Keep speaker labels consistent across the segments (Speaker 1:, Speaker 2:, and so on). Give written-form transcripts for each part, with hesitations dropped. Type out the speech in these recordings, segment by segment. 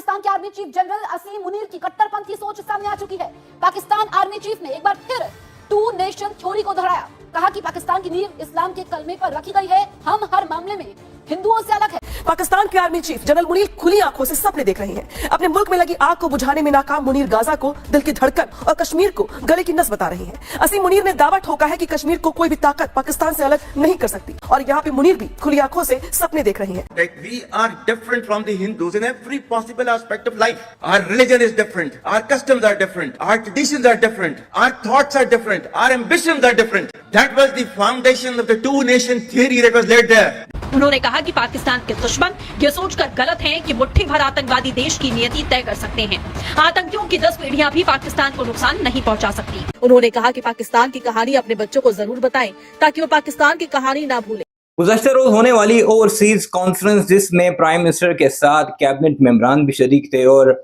Speaker 1: पाकिस्तान के army chief general असीम मुनीर की कट्टरपंथी सोच सामने आ चुकी है। पाकिस्तान आर्मी चीफ ने एक बार फिर टू नेशन थ्योरी को दोहराया। कहा कि पाकिस्तान की नींव इस्लाम के कलमे पर रखी गई है, हम हर मामले में हिंदुओं से अलग है।
Speaker 2: पाकिस्तान के आर्मी चीफ जनरल मुनीर खुली आंखों से सपने देख रहे हैं। अपने मुल्क में लगी आग को बुझाने में नाकाम मुनीर गाजा को दिल की धड़कन और कश्मीर को गले की नस बता रही हैं। असीम मुनीर ने दावा ठोका है कि कश्मीर को कोई भी ताकत पाकिस्तान से अलग नहीं कर सकती और यहाँ पे मुनीर भी खुली आंखों से सपने देख रही हैं।
Speaker 3: We are different from the Hindus in every possible aspect of life. Our religion is different. Our customs are different. Our traditions are different. Our thoughts are different. Our ambitions are different. That was the foundation of the two-nation theory that was laid there.
Speaker 4: उन्होंने कहा कि पाकिस्तान के दुश्मन ये सोचकर गलत हैं कि मुट्ठी भर आतंकवादी देश की नियति तय कर सकते हैं। आतंकियों की 10 पीढ़ियां भी पाकिस्तान को नुकसान नहीं पहुंचा सकती। उन्होंने कहा कि पाकिस्तान की कहानी अपने बच्चों को जरूर बताएं ताकि वो पाकिस्तान की कहानी ना भूलें।
Speaker 5: गुज़श्ता रोज होने वाली ओवरसीज कॉन्फ्रेंस जिसमें प्राइम मिनिस्टर के साथ कैबिनेट मेंबरान भी शरीक थे और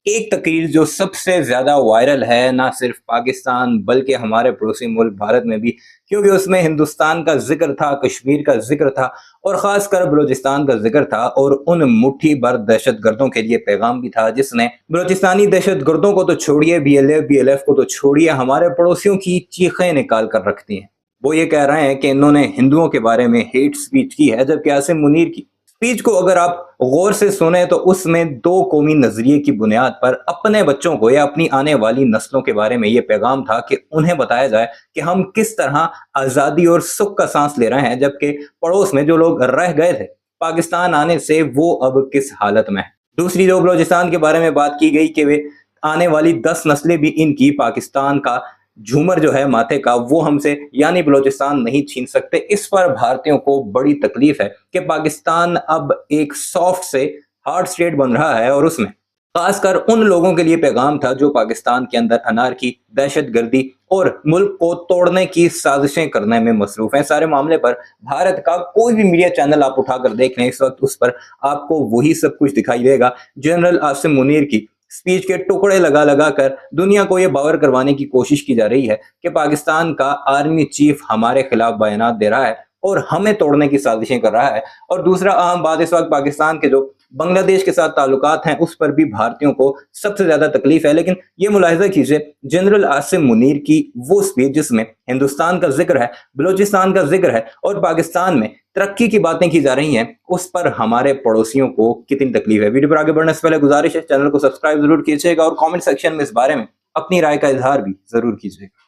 Speaker 5: एक तकरीर जो सबसे ज्यादा वायरल है ना सिर्फ पाकिस्तान बल्कि हमारे पड़ोसी मुल्क भारत में भी, क्योंकि उसमें हिंदुस्तान का जिक्र था, कश्मीर का जिक्र था और खासकर बलूचिस्तान का जिक्र था और उन मुट्ठी भर दहशतगर्दों के लिए पैगाम भी था जिसने बलूचिस्तानी दहशतगर्दों को तो छोड़िए, BLF को तो छोड़िए, हमारे पड़ोसियों की चीखें निकाल कर रखती हैं। वो ये कह रहे हैं कि इन्होंने हिंदुओं के बारे में हेट स्पीच की है, जबकि आसिम मुनीर की स्पीच को अगर आप गौर से सुने तो उसमें दो कौमी नजरिए की बुनियाद पर अपने बच्चों को या अपनी आने वाली नस्लों के बारे में ये पैगाम था कि उन्हें बताया जाए कि हम किस तरह आज़ादी और सुख का सांस ले रहे हैं, जबकि पड़ोस में जो लोग रह गए थे पाकिस्तान आने से वो अब किस हालत में है। दूसरी जो बलूचिस्तान के बारे में बात की गई कि वे आने वाली 10 नस्लें भी इनकी पाकिस्तान का झूमर जो है माथे का वो हमसे यानी बलूचिस्तान नहीं छीन सकते। इस पर भारतीयों को बड़ी तकलीफ है कि पाकिस्तान अब एक सॉफ्ट से हार्ड स्टेट बन रहा है और उसमें खासकर उन लोगों के लिए पैगाम था जो पाकिस्तान के अंदर अनारकी, दहशतगर्दी और मुल्क को तोड़ने की साजिशें करने में मसरूफ हैं। सारे मामले पर भारत का कोई भी मीडिया चैनल आप उठाकर देख लें इस वक्त उस पर आपको वही सब कुछ दिखाई देगा। जनरल आसिम मुनीर की स्पीच के टुकड़े लगा लगा कर दुनिया को यह बावर करवाने की कोशिश की जा रही है कि पाकिस्तान का आर्मी चीफ हमारे खिलाफ बयानात दे रहा है और हमें तोड़ने की साजिशें कर रहा है। और दूसरा अहम बात, इस वक्त पाकिस्तान के जो बांग्लादेश के साथ ताल्लुकात हैं उस पर भी भारतीयों को सबसे ज्यादा तकलीफ है। लेकिन ये मुलाहिजा कीजिए, जनरल आसिम मुनीर की वो स्पीच जिसमें हिंदुस्तान का जिक्र है, बलूचिस्तान का जिक्र है और पाकिस्तान में तरक्की की बातें की जा रही हैं, उस पर हमारे पड़ोसियों को कितनी तकलीफ है। वीडियो पर आगे बढ़ने से पहले गुजारिश है चैनल को सब्सक्राइब जरूर कीजिएगा और कमेंट सेक्शन में इस बारे में अपनी राय का इजहार भी जरूर कीजिएगा।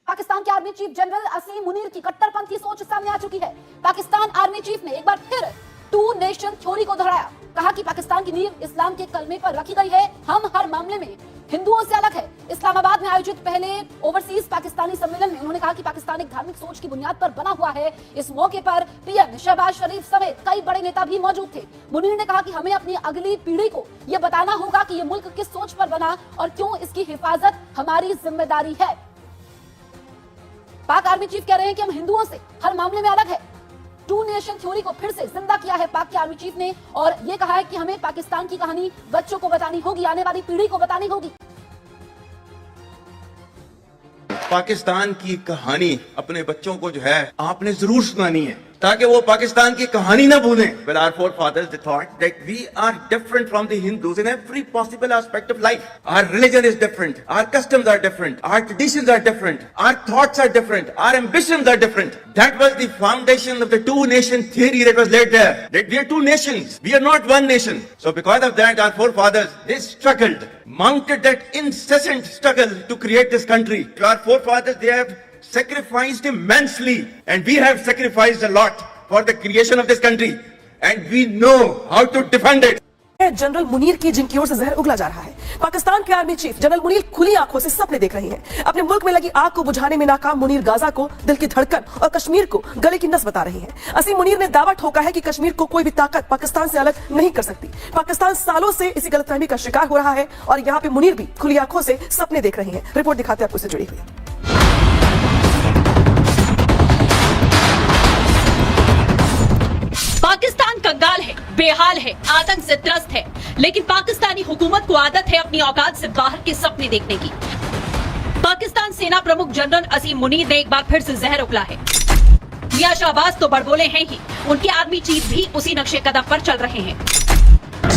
Speaker 1: पाकिस्तान के आर्मी चीफ जनरल असीम मुनीर की कट्टरपंथी सोच सामने आ चुकी है। पाकिस्तान आर्मी चीफ ने एक बार फिर टू नेशन थ्योरी को दोहराया। कहा कि पाकिस्तान की नींव इस्लाम के कलमे पर रखी गई है, हम हर मामले में हिंदुओं से अलग है। इस्लामाबाद में आयोजित पहले ओवरसीज पाकिस्तानी सम्मेलन में उन्होंने कहा कि पाकिस्तान एक धार्मिक सोच की बुनियाद पर बना हुआ है। इस मौके पर पीएम शहबाज शरीफ समेत कई बड़े नेता भी मौजूद थे। मुनीर ने कहा कि हमें अपनी अगली पीढ़ी को यह बताना होगा कि यह मुल्क किस सोच पर बना और क्यों इसकी हिफाजत हमारी जिम्मेदारी है। पाक आर्मी चीफ कह रहे हैं कि हम हिंदुओं से हर मामले में अलग है। टू नेशन थ्योरी को फिर से जिंदा किया है पाक के आर्मी चीफ ने और यह कहा है कि हमें पाकिस्तान की कहानी बच्चों को बतानी होगी, आने वाली पीढ़ी को बतानी होगी।
Speaker 3: पाकिस्तान की कहानी अपने बच्चों को जो है आपने जरूर सुनानी है ताकि वो पाकिस्तान की कहानी ना भूलें। Well, our forefathers they thought that we are different from the Hindus in every possible aspect of life. Our religion is different. Our customs are different. Our traditions are different. Our thoughts are different. Our ambitions are different. That was the foundation of the two-nation theory that was laid there. That we are two nations. We are not one nation. So because of that, our forefathers, they struggled, mounted that incessant struggle to create this country. Our forefathers, they have sacrificed immensely and we have sacrificed a lot for the creation of this country and we know how to defend it.
Speaker 2: General Munir की जिनकी ओर से जहर उगला जा रहा है। पाकिस्तान के army chief general Munir खुली आंखों से सपने देख रही हैं। अपने मुल्क में लगी आग को बुझाने में नाकाम मुनीर गाजा को दिल की धड़कन और कश्मीर को गले की नस बता रही हैं। असीम मुनीर ने दावा ठोका है कि कश्मीर को कोई भी ताकत पाकिस्तान से अलग नहीं कर सकती। पाकिस्तान सालों से इसी गलतफहमी का शिकार हो रहा है और यहाँ पे मुनीर भी खुली आंखों से सपने देख रही है। रिपोर्ट दिखाते आपको इससे जुड़ी हुई।
Speaker 4: पाकिस्तान कंगाल है, बेहाल है, आतंक से त्रस्त है, लेकिन पाकिस्तानी हुकूमत को आदत है अपनी औकात से बाहर के सपने देखने की। पाकिस्तान सेना प्रमुख जनरल असीम मुनीर ने एक बार फिर से जहर उगला है। मियां शहबाज तो बड़बोले हैं ही, उनके आर्मी चीफ भी उसी नक्शे कदम पर चल रहे हैं।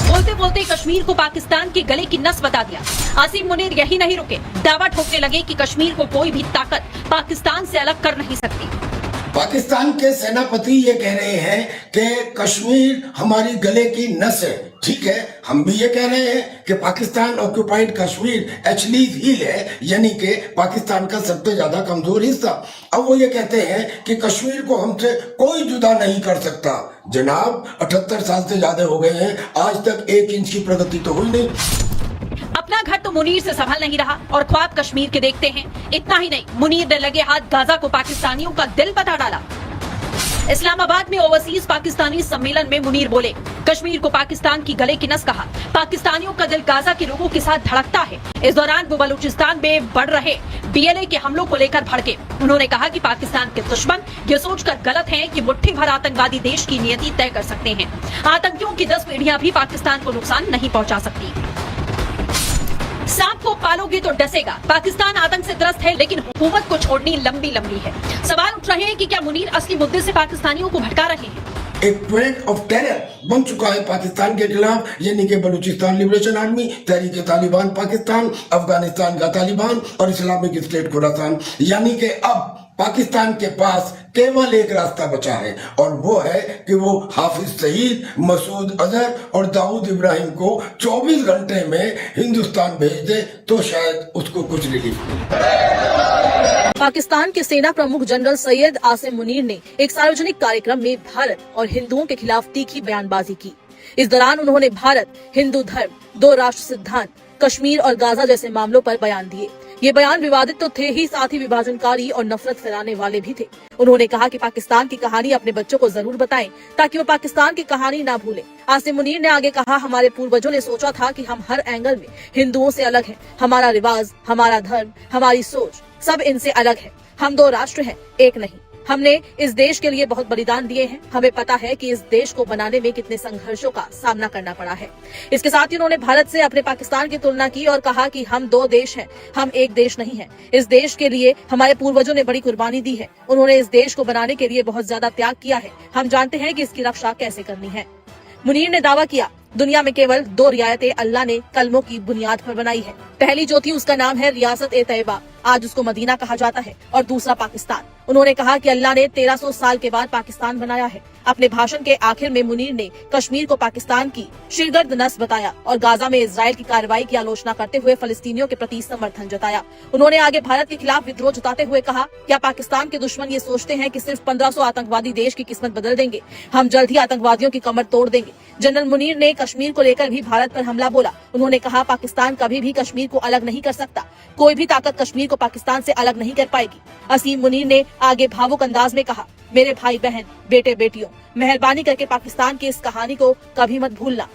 Speaker 4: बोलते बोलते कश्मीर को पाकिस्तान के गले की नस बता दिया। आसिम मुनीर यही नहीं रुके, दावा ठोकने लगे कि कश्मीर को कोई भी ताकत पाकिस्तान से अलग कर नहीं सकती।
Speaker 6: पाकिस्तान के सेनापति ये कह रहे हैं कि कश्मीर हमारी गले की नस है। ठीक है, हम भी ये कह रहे हैं कि पाकिस्तान ऑक्युपाइड कश्मीर एचलीज हील है, यानी कि पाकिस्तान का सबसे ज्यादा कमजोर हिस्सा। अब वो ये कहते हैं कि कश्मीर को हमसे कोई जुदा नहीं कर सकता। जनाब, 78 साल से ज्यादा हो गए हैं, आज तक 1 इंच की प्रगति तो हुई नहीं।
Speaker 4: अपना घर तो मुनीर से संभल नहीं रहा और ख्वाब कश्मीर के देखते हैं। इतना ही नहीं, मुनीर ने लगे हाथ गाजा को पाकिस्तानियों का दिल बता डाला। इस्लामाबाद में ओवरसीज पाकिस्तानी सम्मेलन में मुनीर बोले, कश्मीर को पाकिस्तान की गले की नस कहा। पाकिस्तानियों का दिल गाजा के लोगों के साथ धड़कता है। इस दौरान वो बलूचिस्तान में बढ़ रहे BLA के हमलों को लेकर भड़के। उन्होंने कहा कि पाकिस्तान के दुश्मन ये सोचकर गलत हैं कि मुट्ठी भर आतंकवादी देश की नियति तय कर सकते हैं। आतंकियों की 10 पीढ़ियां भी पाकिस्तान को नुकसान नहीं पहुंचा सकती। सांप को पालोगे तो डसेगा। पाकिस्तान आतंक से त्रस्त है, लेकिन हुकूमत को छोड़नी लंबी लंबी है। सवाल उठ रहे हैं कि क्या मुनीर असली मुद्दे से पाकिस्तानियों को भटका रहे हैं।
Speaker 6: एक ट्रेंड ऑफ टेरर बन चुका है पाकिस्तान के खिलाफ, यानी कि बलूचिस्तान लिबरेशन आर्मी, तहरीक तालिबान पाकिस्तान, अफगानिस्तान का तालिबान और इस्लामिक स्टेट खुरासान। यानी कि अब पाकिस्तान के पास केवल एक रास्ता बचा है, और वो है कि वो हाफिज सईद, मसूद अजहर और दाऊद इब्राहिम को 24 घंटे में हिंदुस्तान भेज दे तो शायद उसको कुछ रिलीफ मिले।
Speaker 4: पाकिस्तान के सेना प्रमुख जनरल सैयद आसिम मुनीर ने एक सार्वजनिक कार्यक्रम में भारत और हिंदुओं के खिलाफ तीखी बयानबाजी की। इस दौरान उन्होंने भारत, हिंदू धर्म, 2 राष्ट्र सिद्धांत, कश्मीर और गाजा जैसे मामलों पर बयान दिए। ये बयान विवादित तो थे ही, साथ ही विभाजनकारी और नफरत फैलाने वाले भी थे। उन्होंने कहा कि पाकिस्तान की कहानी अपने बच्चों को जरूर बताएं, ताकि वो पाकिस्तान की कहानी ना भूलें। आसिम मुनीर ने आगे कहा, हमारे पूर्वजों ने सोचा था कि हम हर एंगल में हिंदुओं से अलग हैं। हमारा रिवाज, हमारा धर्म, हमारी सोच सब इनसे अलग है। हम 2 राष्ट्र हैं, एक नहीं। हमने इस देश के लिए बहुत बलिदान दिए हैं। हमें पता है कि इस देश को बनाने में कितने संघर्षों का सामना करना पड़ा है। इसके साथ ही उन्होंने भारत से अपने पाकिस्तान की तुलना की और कहा कि हम 2 देश हैं, हम एक देश नहीं है। इस देश के लिए हमारे पूर्वजों ने बड़ी कुर्बानी दी है। उन्होंने इस देश को बनाने के लिए बहुत ज्यादा त्याग किया है। हम जानते हैं कि इसकी रक्षा कैसे करनी है। मुनीर ने दावा किया, दुनिया में केवल 2 रियायतें अल्लाह ने कलमों की बुनियाद पर बनाई है। पहली जो थी उसका नाम है रियासत ए तैयबा, आज उसको मदीना कहा जाता है, और दूसरा पाकिस्तान। उन्होंने कहा कि अल्लाह ने 1300 साल के बाद पाकिस्तान बनाया है। अपने भाषण के आखिर में मुनीर ने कश्मीर को पाकिस्तान की शिरगर्द नस बताया और गाजा में इजराइल की कार्रवाई की आलोचना करते हुए फलस्तीनियों के प्रति समर्थन जताया। उन्होंने आगे भारत के खिलाफ विद्रोह जताते हुए कहा, क्या पाकिस्तान के दुश्मन ये सोचते हैं कि सिर्फ 1500 आतंकवादी देश की किस्मत बदल देंगे? हम जल्द ही आतंकवादियों की कमर तोड़ देंगे। जनरल मुनीर ने कश्मीर को लेकर भी भारत पर हमला बोला। उन्होंने कहा, पाकिस्तान कभी भी कश्मीर को अलग नहीं कर सकता। कोई भी ताकत कश्मीर को पाकिस्तान से अलग नहीं कर पाएगी। आसिम मुनीर ने आगे भावुक अंदाज में कहा, मेरे भाई बहन, बेटे बेटियों, मेहरबानी करके पाकिस्तान की इस कहानी को कभी मत भूलना।